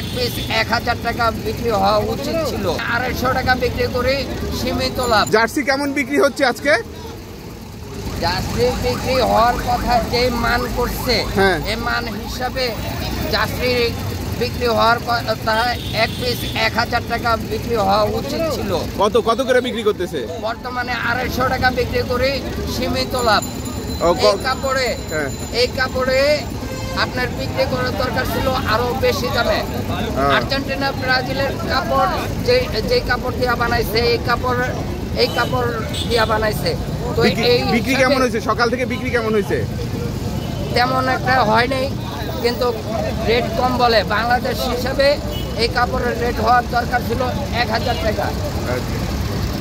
এক পিস 1000 টাকা বিক্রি হওয়া উচিত ছিল, 250 টাকা বিক্রি করে সীমিত লাভ। জার্সি কেমন বিক্রি হচ্ছে আজকে? জার্সি বিক্রি হওয়ার কথা যে মান করছে, এই মান হিসাবে জার্সি বিক্রি হওয়ার কথা এক পিস 1000 টাকা বিক্রি হওয়া উচিত ছিল। কত করে বিক্রি করতেছে? বর্তমানে 250 টাকা বিক্রি করে সীমিত লাভ। এই কাপড়ে আপনার বিক্রি করার দরকার ছিল আরো বেশি দামে। আর্জেন্টিনা ব্রাজিলের কাপড় যে কাপড় দিয়া বানাইছে, এই কাপড় দিয়া বানাইছে। তো এই বিক্রি কেমন হয়েছে? সকাল থেকে বিক্রি কেমন হয়েছে? তেমন একটা হয় নাই, কিন্তু রেট কম বলে। বাংলাদেশ হিসাবে এই কাপড়ের রেট হওয়ার দরকার ছিল 1000 টাকা।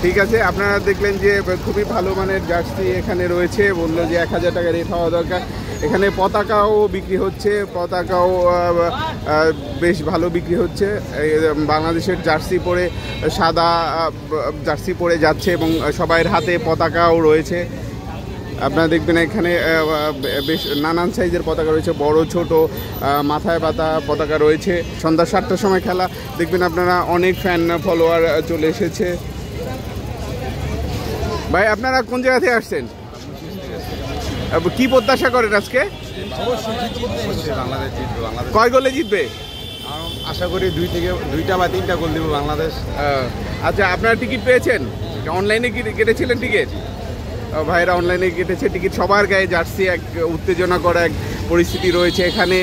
ঠিক আছে, আপনারা দেখলেন যে খুবই ভালো মানের জার্সি এখানে রয়েছে, বললো যে 1000 টাকা রেট হওয়া দরকার। এখানে পতাকাও বিক্রি হচ্ছে, পতাকাও বেশ ভালো বিক্রি হচ্ছে। বাংলাদেশের জার্সি পরে, সাদা জার্সি পরে যাচ্ছে এবং সবাইয়ের হাতে পতাকাও রয়েছে। আপনারা দেখবেন এখানে বেশ নানান সাইজের পতাকা রয়েছে, বড় ছোট, মাথায় পাতা পতাকা রয়েছে। সন্ধ্যা 7টার সময় খেলা, দেখবেন আপনারা অনেক ফ্যান ফলোয়ার চলে এসেছে। ভাই, আপনারা কোন জায়গা থেকে আসছেন? কি প্রত্যাশা করেন আজকে? কয় গোলে জিতবে? আশা করি 2টা বা 3টা গোল দিব বাংলাদেশ। আচ্ছা, আপনারা টিকিট পেয়েছেন? অনলাইনে কেটেছিলেন টিকিট? ভাইরা অনলাইনে কেটেছে টিকিট। সবার গায়ে জার্সি, এক উত্তেজনা করা এক পরিস্থিতি রয়েছে এখানে।